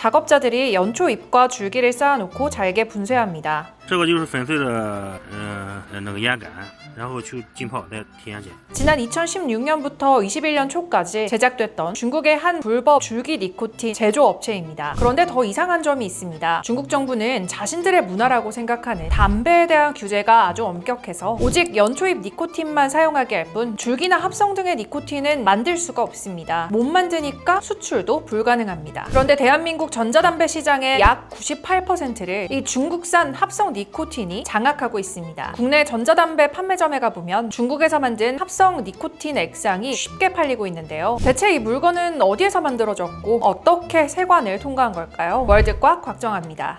작업자들이 연초 잎과 줄기를 쌓아놓고 잘게 분쇄합니다. 这个就是粉碎的那个烟杆，然后去浸泡再提烟碱。 지난 2016년부터 21년 초까지 제작됐던 중국의 한 불법 줄기 니코틴 제조업체입니다. 그런데 더 이상한 점이 있습니다. 중국 정부는 자신들의 문화라고 생각하는 담배에 대한 규제가 아주 엄격해서 오직 연초잎 니코틴만 사용하게 할 뿐 줄기나 합성 등의 니코틴은 만들 수가 없습니다. 못 만드니까 수출도 불가능합니다. 그런데 대한민국 전자담배 시장의 약 98%를 이 중국산 합성 니코틴이 장악하고 있습니다. 국내 전자담배 판매점에 가보면 중국에서 만든 합성 니코틴 액상이 쉽게 팔리고 있는데요. 대체 이 물건은 어디에서 만들어졌고 어떻게 세관을 통과한 걸까요? 월드과 곽정아입니다.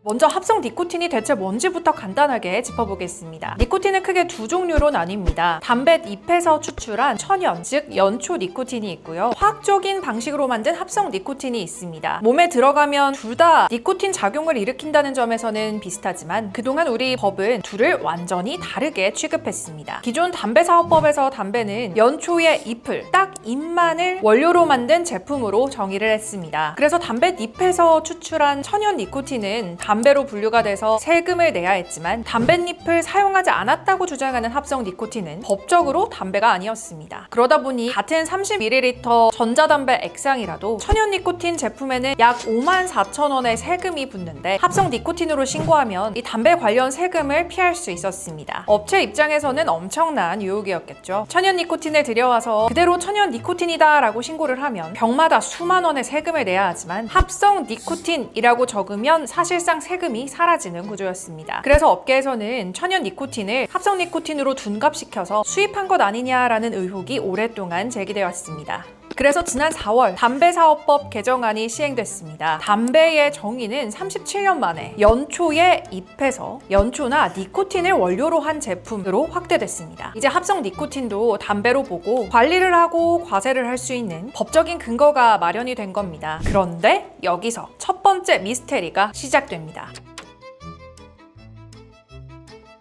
먼저 합성 니코틴이 대체 뭔지부터 간단하게 짚어보겠습니다. 니코틴은 크게 두 종류로 나뉩니다. 담배 잎에서 추출한 천연, 즉 연초 니코틴이 있고요. 화학적인 방식으로 만든 합성 니코틴이 있습니다. 몸에 들어가면 둘 다 니코틴 작용을 일으킨다는 점에서는 비슷하지만 그동안 우리 법은 둘을 완전히 다르게 취급했습니다. 기존 담배사업법에서 담배는 연초의 잎을, 딱 잎만을 원료로 만든 제품으로 정의를 했습니다. 그래서 담배 잎에서 추출한 천연 니코틴은 담배로 분류가 돼서 세금을 내야 했지만 담뱃잎을 사용하지 않았다고 주장하는 합성 니코틴은 법적으로 담배가 아니었습니다. 그러다 보니 같은 30ml 전자담배 액상이라도 천연 니코틴 제품에는 약 54,000원의 세금이 붙는데 합성 니코틴으로 신고하면 이 담배 관련 세금을 피할 수 있었습니다. 업체 입장에서는 엄청난 유혹이었겠죠. 천연 니코틴을 들여와서 그대로 천연 니코틴이다 라고 신고를 하면 병마다 수만 원의 세금을 내야 하지만 합성 니코틴이라고 적으면 사실상 세금이 사라지는 구조였습니다. 그래서 업계에서는 천연 니코틴을 합성 니코틴으로 둔갑시켜서 수입한 것 아니냐라는 의혹이 오랫동안 제기되었습니다. 그래서 지난 4월 담배사업법 개정안이 시행됐습니다. 담배의 정의는 37년 만에 연초의 잎에서 연초나 니코틴을 원료로 한 제품으로 확대됐습니다. 이제 합성 니코틴도 담배로 보고 관리를 하고 과세를 할 수 있는 법적인 근거가 마련이 된 겁니다. 그런데 여기서 첫 번째 미스테리가 시작됩니다.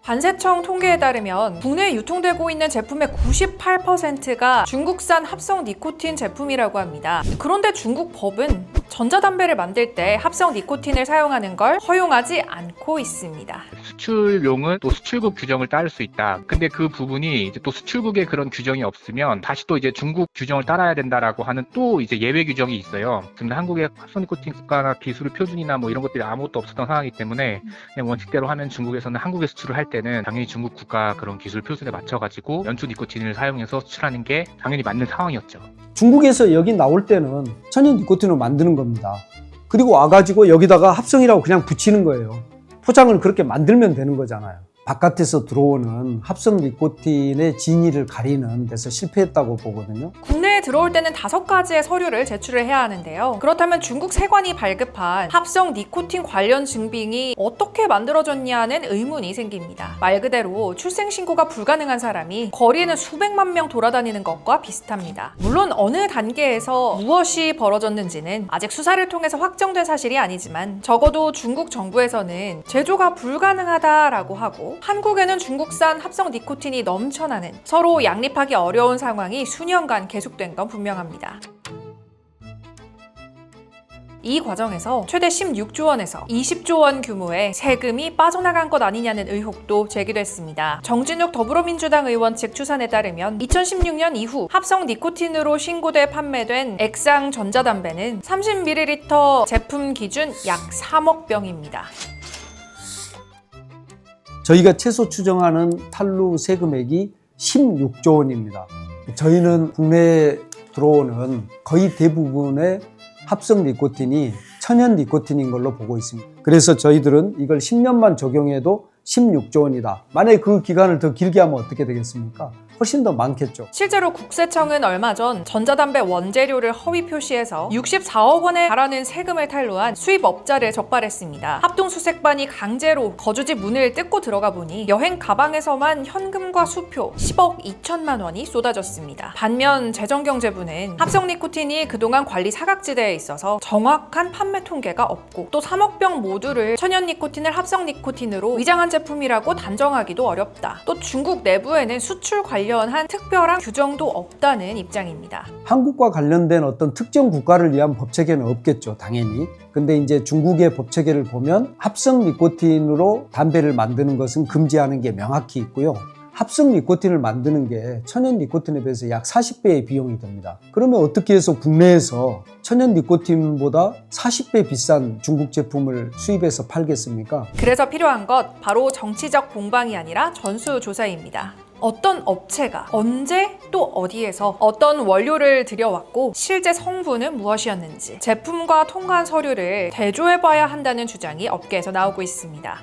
관세청 통계에 따르면 국내에 유통되고 있는 제품의 98%가 중국산 합성 니코틴 제품이라고 합니다. 그런데 중국 법은 전자담배를 만들 때 합성 니코틴을 사용하는 걸 허용하지 않고 있습니다. 수출용은 또 수출국 규정을 따를 수 있다. 근데 그 부분이 이제 또 수출국에 그런 규정이 없으면 다시 또 이제 중국 규정을 따라야 된다라고 하는 또 이제 예외 규정이 있어요. 지금 한국의 합성 니코틴 국가나 기술 표준이나 뭐 이런 것들이 아무것도 없었던 상황이기 때문에 그냥 원칙대로 하면 중국에서는 한국에 수출을 할 때는 당연히 중국 국가 그런 기술 표준에 맞춰가지고 연초 니코틴을 사용해서 수출하는 게 당연히 맞는 상황이었죠. 중국에서 여기 나올 때는 천연 니코틴을 만드는 겁니다. 그리고 와가지고 여기다가 합성이라고 그냥 붙이는 거예요. 포장을 그렇게 만들면 되는 거잖아요. 바깥에서 들어오는 합성 니코틴의 진위를 가리는 데서 실패했다고 보거든요. 국내에 들어올 때는 5가지의 서류를 제출을 해야 하는데요. 그렇다면 중국 세관이 발급한 합성 니코틴 관련 증빙이 어떻게 만들어졌냐는 의문이 생깁니다. 말 그대로 출생신고가 불가능한 사람이 거리에는 수백만 명 돌아다니는 것과 비슷합니다. 물론 어느 단계에서 무엇이 벌어졌는지는 아직 수사를 통해서 확정된 사실이 아니지만 적어도 중국 정부에서는 제조가 불가능하다라고 하고 한국에는 중국산 합성 니코틴이 넘쳐나는 서로 양립하기 어려운 상황이 수년간 계속된 건 분명합니다. 이 과정에서 최대 16조 원에서 20조 원 규모의 세금이 빠져나간 것 아니냐는 의혹도 제기됐습니다. 정진욱 더불어민주당 의원 측 추산에 따르면 2016년 이후 합성 니코틴으로 신고돼 판매된 액상 전자담배는 30ml 제품 기준 약 3억 병입니다. 저희가 최소 추정하는 탄루 세금액이 16조 원입니다. 저희는 국내에 들어오는 거의 대부분의 합성 니코틴이 천연 니코틴인 걸로 보고 있습니다. 그래서 저희들은 이걸 10년만 적용해도 16조 원이다. 만약에 그 기간을 더 길게 하면 어떻게 되겠습니까? 훨씬 더 많겠죠. 실제로 국세청은 얼마 전 전자담배 원재료를 허위 표시해서 64억 원에 달하는 세금을 탈루한 수입업자를 적발했습니다. 합동수색반이 강제로 거주지 문을 뜯고 들어가 보니 여행 가방에서만 현금과 수표 10억 2천만 원이 쏟아졌습니다. 반면 재정경제부는 합성 니코틴이 그동안 관리 사각지대에 있어서 정확한 판매 통계가 없고 또 3억 병 모두를 천연 니코틴을 합성 니코틴으로 위장한 제품이라고 단정하기도 어렵다. 또 중국 내부에는 수출 관련 관련한 특별한 규정도 없다는 입장입니다. 한국과 관련된 어떤 특정 국가를 위한 법체계는 없겠죠, 당연히. 근데 이제 중국의 법체계를 보면 합성 니코틴으로 담배를 만드는 것은 금지하는 게 명확히 있고요. 합성 니코틴을 만드는 게 천연 니코틴에 비해서 약 40배의 비용이 듭니다. 그러면 어떻게 해서 국내에서 천연 니코틴보다 40배 비싼 중국 제품을 수입해서 팔겠습니까? 그래서 필요한 것 바로 정치적 공방이 아니라 전수조사입니다. 어떤 업체가 언제 또 어디에서 어떤 원료를 들여왔고 실제 성분은 무엇이었는지 제품과 통관 서류를 대조해봐야 한다는 주장이 업계에서 나오고 있습니다.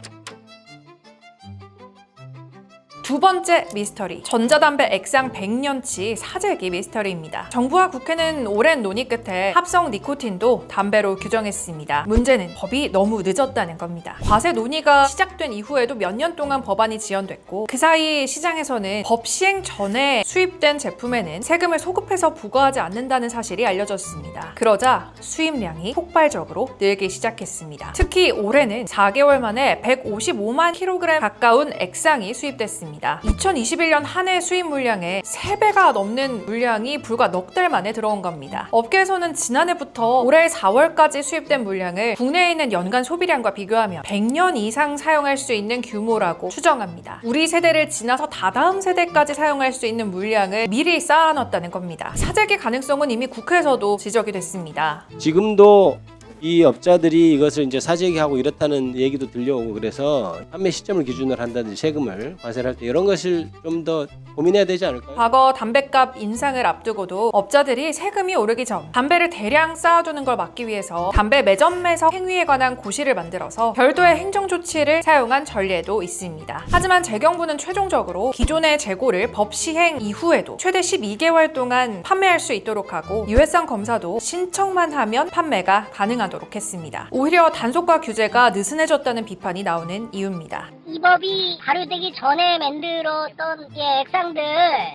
두 번째 미스터리, 전자담배 액상 100년치 사재기 미스터리입니다. 정부와 국회는 오랜 논의 끝에 합성 니코틴도 담배로 규정했습니다. 문제는 법이 너무 늦었다는 겁니다. 과세 논의가 시작된 이후에도 몇 년 동안 법안이 지연됐고 그 사이 시장에서는 법 시행 전에 수입된 제품에는 세금을 소급해서 부과하지 않는다는 사실이 알려졌습니다. 그러자 수입량이 폭발적으로 늘기 시작했습니다. 특히 올해는 4개월 만에 155만 kg 가까운 액상이 수입됐습니다. 2021년 한 해 수입 물량의 3배가 넘는 물량이 불과 넉 달 만에 들어온 겁니다. 업계에서는 지난해부터 올해 4월까지 수입된 물량을 국내에 있는 연간 소비량과 비교하면 100년 이상 사용할 수 있는 규모라고 추정합니다. 우리 세대를 지나서 다다음 세대까지 사용할 수 있는 물량을 미리 쌓아놨다는 겁니다. 사재기 가능성은 이미 국회에서도 지적이 됐습니다. 지금도 이 업자들이 이것을 이제 사재기하고 이렇다는 얘기도 들려오고 그래서 판매 시점을 기준으로 한다든지 세금을 과세를 할 때 이런 것을 좀 더 고민해야 되지 않을까요? 과거 담배값 인상을 앞두고도 업자들이 세금이 오르기 전 담배를 대량 쌓아두는 걸 막기 위해서 담배 매점 매석 행위에 관한 고시를 만들어서 별도의 행정 조치를 사용한 전례도 있습니다. 하지만 재경부는 최종적으로 기존의 재고를 법 시행 이후에도 최대 12개월 동안 판매할 수 있도록 하고 유해성 검사도 신청만 하면 판매가 가능하도록 했습니다. 오히려 단속과 규제가 느슨해졌다는 비판이 나오는 이유입니다. 이 법이 발효되기 전에 만들었던 액상들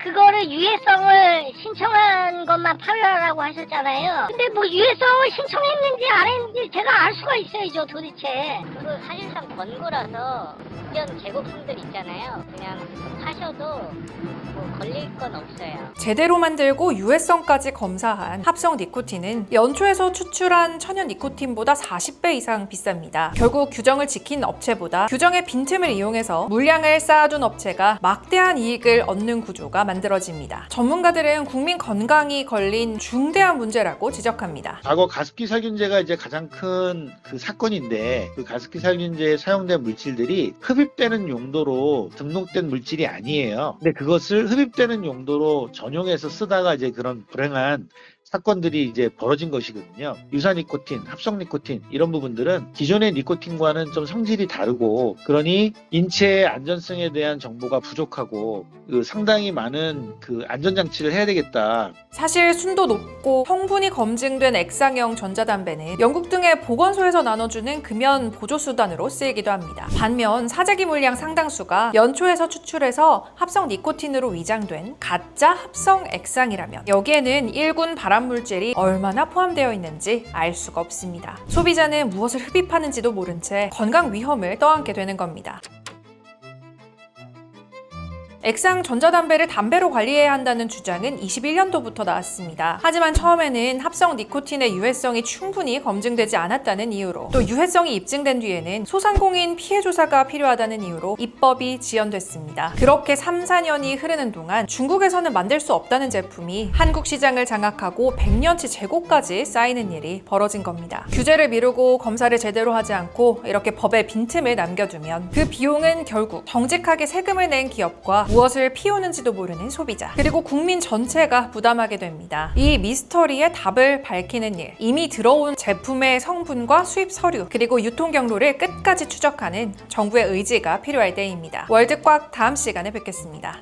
그거를 유해성을 신청한 것만 팔으라고 하셨잖아요. 근데 뭐 유해성을 신청했는지 안 했는지 제가 알 수가 있어야죠 도대체. 그거 사실상 권고라서 이전 제고품들 있잖아요. 그냥 하셔도 뭐 걸릴 건 없어요. 제대로 만들고 유해성까지 검사한 합성 니코틴은 연초에서 추출한 천연 니코틴보다 40배 이상 비쌉니다. 결국 규정을 지킨 업체보다 규정의 빈틈을 이용해서 물량을 쌓아둔 업체가 막대한 이익을 얻는 구조가 만들어집니다. 전문가들은 국민 건강이 걸린 중대한 문제라고 지적합니다. 과거 가습기 살균제가 이제 가장 큰 그 사건인데 그 가습기 살균제에 사용된 물질들이 흡입되는 용도로 등록된 물질이 아니에요. 근데 그것을 흡입되는 용도로 전용해서 쓰다가 이제 그런 불행한 사건들이 이제 벌어진 것이거든요. 유사 니코틴, 합성 니코틴 이런 부분들은 기존의 니코틴과는 좀 성질이 다르고 그러니 인체의 안전성에 대한 정보가 부족하고 상당히 많은 그 안전장치를 해야 되겠다. 사실 순도 높고 성분이 검증된 액상형 전자담배는 영국 등의 보건소에서 나눠주는 금연 보조수단으로 쓰이기도 합니다. 반면 사재기 물량 상당수가 연초에서 추출해서 합성 니코틴으로 위장된 가짜 합성 액상이라면 여기에는 1군 발암 물질이 얼마나 포함되어 있는지 알 수가 없습니다. 소비자는 무엇을 흡입하는지도 모른 채 건강 위험을 떠안게 되는 겁니다. 액상 전자담배를 담배로 관리해야 한다는 주장은 21년도부터 나왔습니다. 하지만 처음에는 합성 니코틴의 유해성이 충분히 검증되지 않았다는 이유로 또 유해성이 입증된 뒤에는 소상공인 피해 조사가 필요하다는 이유로 입법이 지연됐습니다. 그렇게 3, 4년이 흐르는 동안 중국에서는 만들 수 없다는 제품이 한국 시장을 장악하고 100년치 재고까지 쌓이는 일이 벌어진 겁니다. 규제를 미루고 검사를 제대로 하지 않고 이렇게 법에 빈틈을 남겨두면 그 비용은 결국 정직하게 세금을 낸 기업과 무엇을 피우는지도 모르는 소비자 그리고 국민 전체가 부담하게 됩니다. 이 미스터리의 답을 밝히는 일, 이미 들어온 제품의 성분과 수입 서류 그리고 유통 경로를 끝까지 추적하는 정부의 의지가 필요할 때입니다. 월드꽉 다음 시간에 뵙겠습니다.